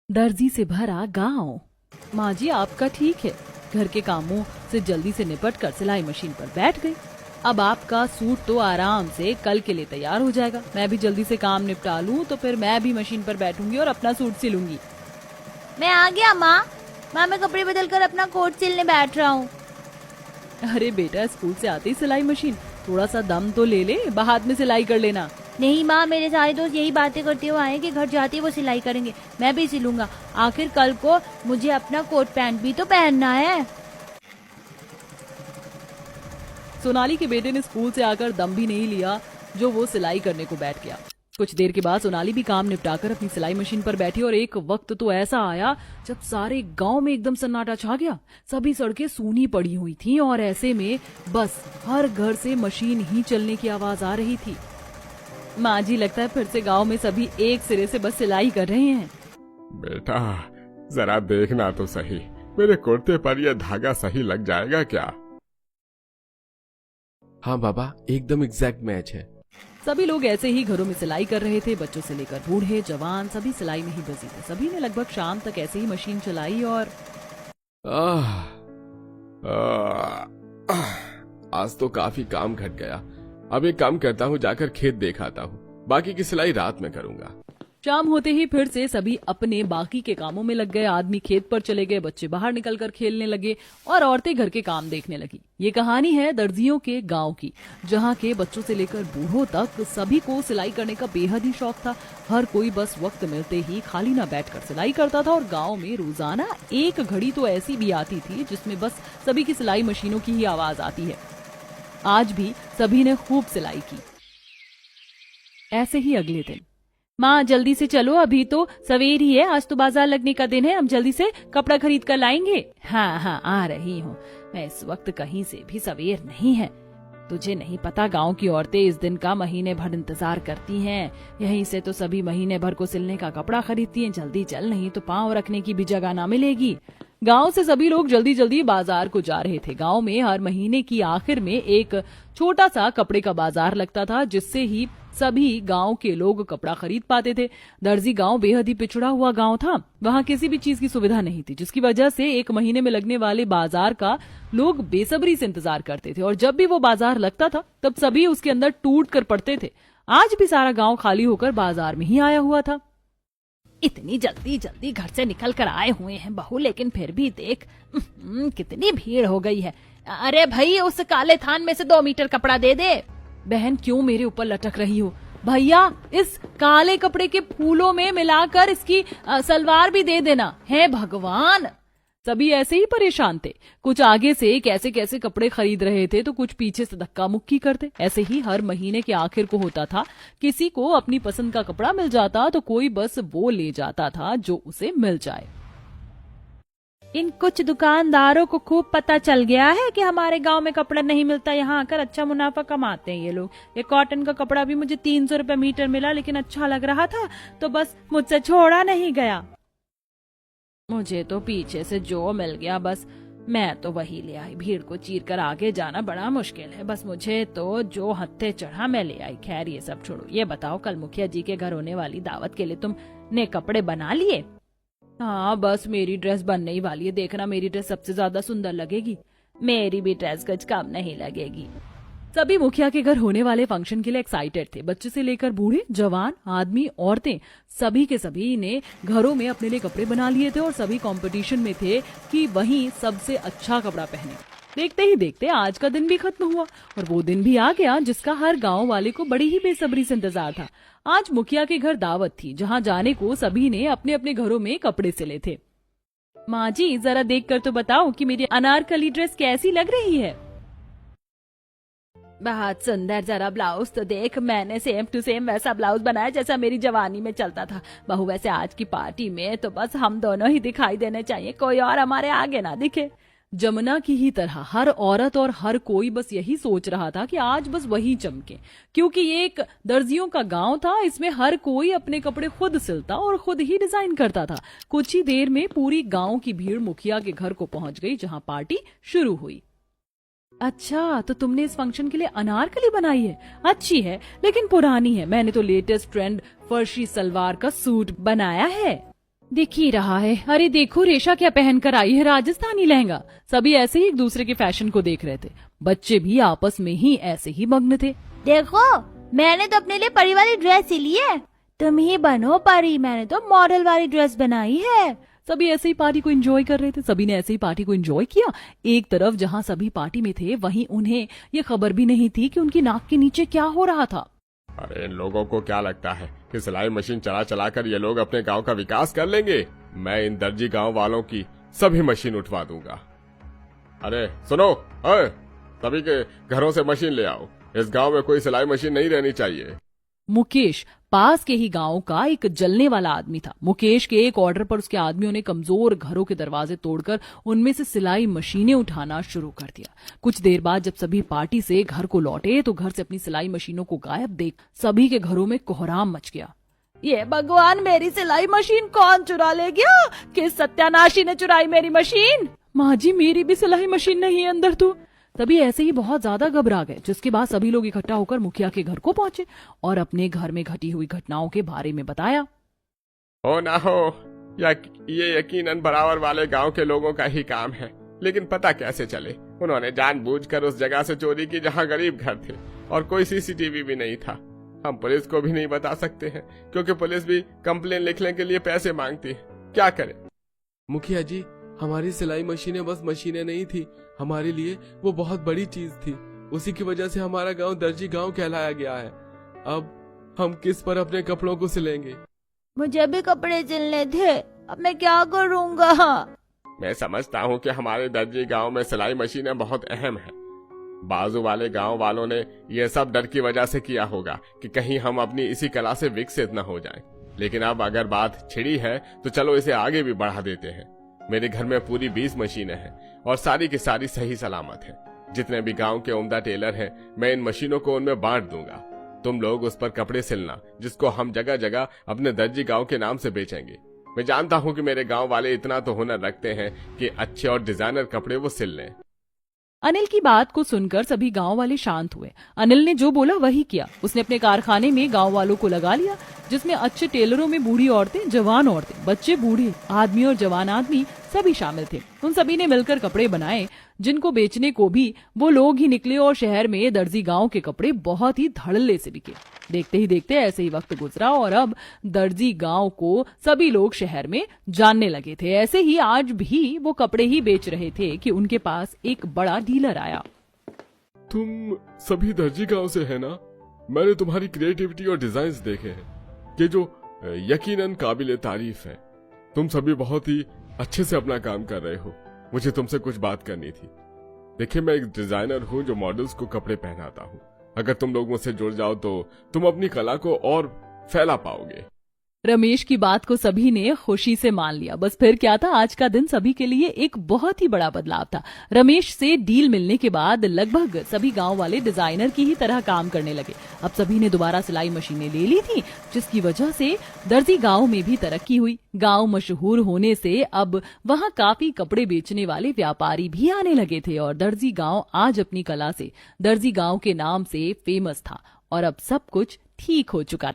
दर्जी से भरा गांव। माँ जी आपका ठीक है, घर के कामों से जल्दी से निपट कर सिलाई मशीन पर बैठ गई। अब आपका सूट तो आराम से कल के लिए तैयार हो जाएगा। मैं भी जल्दी से काम निपटा लूं तो फिर मैं भी मशीन पर बैठूंगी और अपना सूट सिलूंगी। मैं आ गया माँ। मैं कपड़े बदल कर अपना कोट सिलने बैठ रहा हूँ। अरे बेटा, स्कूल से आते ही सिलाई मशीन, थोड़ा सा दम तो ले ले, बाद में सिलाई कर लेना। नहीं माँ, मेरे सारे दोस्त यही बातें करते हुए आए कि घर जाते वो सिलाई करेंगे। मैं भी सिलूंगा, आखिर कल को मुझे अपना कोट पैंट भी तो पहनना है। सोनाली के बेटे ने स्कूल से आकर दम भी नहीं लिया जो वो सिलाई करने को बैठ गया। कुछ देर के बाद सोनाली भी काम निपटाकर अपनी सिलाई मशीन पर बैठी और एक वक्त तो ऐसा आया जब सारे गांव में एकदम सन्नाटा छा गया। सभी सड़कें सूनी पड़ी हुई थीं और ऐसे में बस हर घर से मशीन ही चलने की आवाज आ रही थी। माँ जी, लगता है फिर से गांव में सभी एक सिरे से बस सिलाई कर रहे हैं। बेटा जरा देखना तो सही, मेरे कुर्ते पर यह धागा सही लग जाएगा क्या? हाँ बाबा, एकदम एग्जैक्ट मैच है। सभी लोग ऐसे ही घरों में सिलाई कर रहे थे। बच्चों से लेकर बूढ़े जवान सभी सिलाई में ही बिजी थे। सभी ने लगभग शाम तक ऐसे ही मशीन चलाई और आज तो काफी काम घट गया। अब एक काम करता हूँ, जाकर खेत देख आता हूँ, बाकी की सिलाई रात में करूंगा। शाम होते ही फिर से सभी अपने बाकी के कामों में लग गए। आदमी खेत पर चले गए, बच्चे बाहर निकलकर खेलने लगे और औरतें घर के काम देखने लगी। ये कहानी है दर्जियों के गांव की, जहां के बच्चों से लेकर बूढ़ों तक सभी को सिलाई करने का बेहद ही शौक था। हर कोई बस वक्त मिलते ही खाली न बैठकर सिलाई करता था और गाँव में रोजाना एक घड़ी तो ऐसी भी आती थी जिसमें बस सभी की सिलाई मशीनों की ही आवाज आती है। आज भी सभी ने खूब सिलाई की। ऐसे ही अगले दिन, माँ जल्दी से चलो, अभी तो सवेर ही है, आज तो बाजार लगने का दिन है, हम जल्दी से कपड़ा खरीद कर लाएंगे। हाँ हाँ आ रही हूँ, मैं इस वक्त कहीं से भी सवेर नहीं है। तुझे नहीं पता, गांव की औरतें इस दिन का महीने भर इंतजार करती हैं। यहीं से तो सभी महीने भर को सिलने का कपड़ा खरीदती हैं। जल्दी चल, नहीं तो पाँव रखने की भी जगह ना मिलेगी। गांव से सभी लोग जल्दी जल्दी बाजार को जा रहे थे। गांव में हर महीने की आखिर में एक छोटा सा कपड़े का बाजार लगता था, जिससे ही सभी गांव के लोग कपड़ा खरीद पाते थे। दर्जी गांव बेहद ही पिछड़ा हुआ गांव था। वहां किसी भी चीज की सुविधा नहीं थी, जिसकी वजह से एक महीने में लगने वाले बाजार का लोग बेसब्री से इंतजार करते थे। और जब भी वो बाजार लगता था तब सभी उसके अंदर टूट कर पड़ते थे। आज भी सारा गांव खाली होकर बाजार में ही आया हुआ था। इतनी जल्दी जल्दी घर से निकल कर आए हुए हैं बहू, लेकिन फिर भी देख कितनी भीड़ हो गई है। अरे भाई, उस काले थान में से 2 मीटर कपड़ा दे दे। बहन, क्यों मेरे ऊपर लटक रही हो? भैया, इस काले कपड़े के फूलों में मिलाकर इसकी सलवार भी दे देना। हे भगवान! सभी ऐसे ही परेशान थे। कुछ आगे से कैसे कैसे कपड़े खरीद रहे थे तो कुछ पीछे से धक्का मुक्की करते। ऐसे ही हर महीने के आखिर को होता था। किसी को अपनी पसंद का कपड़ा मिल जाता तो कोई बस वो ले जाता था जो उसे मिल जाए। इन कुछ दुकानदारों को खूब पता चल गया है कि हमारे गांव में कपड़ा नहीं मिलता। यहाँ आकर अच्छा मुनाफा कमाते हैं ये लोग। ये कॉटन का कपड़ा भी मुझे 300 रुपए मीटर मिला, लेकिन अच्छा लग रहा था तो बस मुझसे छोड़ा नहीं गया। मुझे तो पीछे से जो मिल गया बस मैं तो वही ले आई। भीड़ को चीर कर आगे जाना बड़ा मुश्किल है। बस मुझे तो जो हत्थे चढ़ा मैं ले आई। खैर ये सब छोड़ो, ये बताओ कल मुखिया जी के घर होने वाली दावत के लिए तुमने कपड़े बना लिए? हाँ, बस मेरी ड्रेस बनने ही वाली है। देखना, मेरी ड्रेस सबसे ज्यादा सुंदर लगेगी। मेरी भी ड्रेस कुछ कम नहीं लगेगी। सभी मुखिया के घर होने वाले फंक्शन के लिए एक्साइटेड थे। बच्चे से लेकर बूढ़े, जवान, आदमी, औरतें, सभी के सभी ने घरों में अपने लिए कपड़े बना लिए थे और सभी कंपटीशन में थे कि वही सबसे अच्छा कपड़ा पहने। देखते ही देखते आज का दिन भी खत्म हुआ और वो दिन भी आ गया जिसका हर गांव वाले को बड़ी ही बेसब्री से इंतजार था। आज मुखिया के घर दावत थी, जहां जाने को सभी ने अपने अपने घरों में कपड़े सिले थे। माँ जी, जरा देख कर तो बताओ कि मेरी अनारकली ड्रेस कैसी लग रही है? बहुत सुंदर, जरा ब्लाउज तो देख। मैंने सेम टू सेम वैसा ब्लाउज बनाया जैसा मेरी जवानी में चलता था। बहू, वैसे आज की पार्टी में तो बस हम दोनों ही दिखाई देने चाहिए, कोई और हमारे आगे ना दिखे। जमुना की ही तरह हर औरत और हर कोई बस यही सोच रहा था कि आज बस वही चमके, क्योंकि ये एक दर्जियों का गांव था। इसमें हर कोई अपने कपड़े खुद सिलता और खुद ही डिजाइन करता था। कुछ ही देर में पूरी गांव की भीड़ मुखिया के घर को पहुंच गई, जहां पार्टी शुरू हुई। अच्छा, तो तुमने इस फंक्शन के लिए अनारकली बनाई है? अच्छी है लेकिन पुरानी है। मैंने तो लेटेस्ट ट्रेंड फर्शी सलवार का सूट बनाया है। दिख ही रहा है। अरे देखो रेशा क्या पहन कर आई है, राजस्थानी लहंगा। सभी ऐसे ही एक दूसरे के फैशन को देख रहे थे। बच्चे भी आपस में ही ऐसे ही मग्न थे। देखो मैंने तो अपने लिए परी वाली ड्रेस ही ली है, तुम ही बनो परी, मैंने तो मॉडल वाली ड्रेस बनाई है। सभी ऐसे ही पार्टी को एंजॉय कर रहे थे। सभी ने ऐसे ही पार्टी को एंजॉय किया। एक तरफ जहां सभी पार्टी में थे, वहीं उन्हें ये खबर भी नहीं थी कि उनकी नाक के नीचे क्या हो रहा था। अरे इन लोगों को क्या लगता है कि सिलाई मशीन चला चला कर ये लोग अपने गांव का विकास कर लेंगे? मैं इन दर्जी गांव वालों की सभी मशीन उठवा दूंगा। अरे सुनो, सभी के घरों से मशीन ले आओ। इस गांव में कोई सिलाई मशीन नहीं रहनी चाहिए। मुकेश पास के ही गांव का एक जलने वाला आदमी था। मुकेश के एक ऑर्डर पर उसके आदमियों ने कमजोर घरों के दरवाजे तोड़कर उनमें से सिलाई मशीनें उठाना शुरू कर दिया। कुछ देर बाद जब सभी पार्टी से घर को लौटे तो घर से अपनी सिलाई मशीनों को गायब देख सभी के घरों में कोहराम मच गया। ये भगवान, मेरी सिलाई मशीन कौन चुरा ले गया? किस सत्यानाशी ने चुराई मेरी मशीन? माँ जी मेरी भी सिलाई मशीन नहीं है अंदर तो। तभी ऐसे ही बहुत ज्यादा घबरा गए, जिसके बाद सभी लोग इकट्ठा होकर मुखिया के घर को पहुंचे और अपने घर में घटी हुई घटनाओं के बारे में बताया। हो ना हो, ये यकीनन बराबर वाले गांव के लोगों का ही काम है, लेकिन पता कैसे चले? उन्होंने जानबूझकर उस जगह से चोरी की जहां गरीब घर थे और कोई सीसीटीवी भी नहीं था। हम पुलिस को भी नहीं बता सकते हैं, क्योंकि पुलिस भी कंप्लेन लिखने के लिए पैसे मांगती है। क्या करें? मुखिया जी, हमारी सिलाई मशीनें बस मशीनें नहीं थी, हमारे लिए वो बहुत बड़ी चीज थी। उसी की वजह से हमारा गांव दर्जी गांव कहलाया गया है। अब हम किस पर अपने कपड़ों को सिलेंगे? मुझे भी कपड़े सिलने थे, अब मैं क्या करूँगा? मैं समझता हूँ कि हमारे दर्जी गांव में सिलाई मशीनें बहुत अहम है। बाजू वाले गांव वालों ने यह सब डर की वजह से किया होगा कि कहीं हम अपनी इसी कला से विकसित न हो जाएं। लेकिन अब अगर बात छिड़ी है तो चलो इसे आगे भी बढ़ा देते हैं। मेरे घर में पूरी 20 मशीनें हैं और सारी की सारी सही सलामत हैं। जितने भी गांव के उम्दा टेलर हैं, मैं इन मशीनों को उनमें बांट दूंगा। तुम लोग उस पर कपड़े सिलना, जिसको हम जगह जगह अपने दर्जी गांव के नाम से बेचेंगे। मैं जानता हूं कि मेरे गांव वाले इतना तो हुनर रखते हैं कि अच्छे और डिजाइनर कपड़े वो सिल लें। अनिल की बात को सुनकर सभी गांव वाले शांत हुए। अनिल ने जो बोला वही किया। उसने अपने कारखाने में गांव वालों को लगा लिया, जिसमें अच्छे टेलरों में बूढ़ी औरतें, जवान औरतें, बच्चे, बूढ़े आदमी और जवान आदमी सभी शामिल थे। उन सभी ने मिलकर कपड़े बनाए, जिनको बेचने को भी वो लोग ही निकले और शहर में दर्जी गांव के कपड़े बहुत ही धड़ल्ले से बिके। देखते ही देखते ऐसे ही वक्त गुजरा और अब दर्जी गांव को सभी लोग शहर में जानने लगे थे। ऐसे ही आज भी वो कपड़े ही बेच रहे थे कि उनके पास एक बड़ा डीलर आया। तुम सभी दर्जी गांव से है ना? मैंने तुम्हारी क्रिएटिविटी और डिजाइन्स देखे हैं कि जो यकीनन काबिले तारीफ है। तुम सभी बहुत ही अच्छे से अपना काम कर रहे हो। मुझे तुमसे कुछ बात करनी थी। देखिए, मैं एक डिजाइनर हूँ जो मॉडल्स को कपड़े पहनाता हूँ। अगर तुम लोग मुझसे जुड़ जाओ तो तुम अपनी कला को और फैला पाओगे। रमेश की बात को सभी ने खुशी से मान लिया। बस फिर क्या था, आज का दिन सभी के लिए एक बहुत ही बड़ा बदलाव था। रमेश से डील मिलने के बाद लगभग सभी गांव वाले डिजाइनर की ही तरह काम करने लगे। अब सभी ने दोबारा सिलाई मशीनें ले ली थी, जिसकी वजह से दर्जी गांव में भी तरक्की हुई। गांव मशहूर होने से अब वहां काफी कपड़े बेचने वाले व्यापारी भी आने लगे थे और दर्जी गांव आज अपनी कला से दर्जी गांव के नाम से फेमस था और अब सब कुछ ठीक हो चुका था।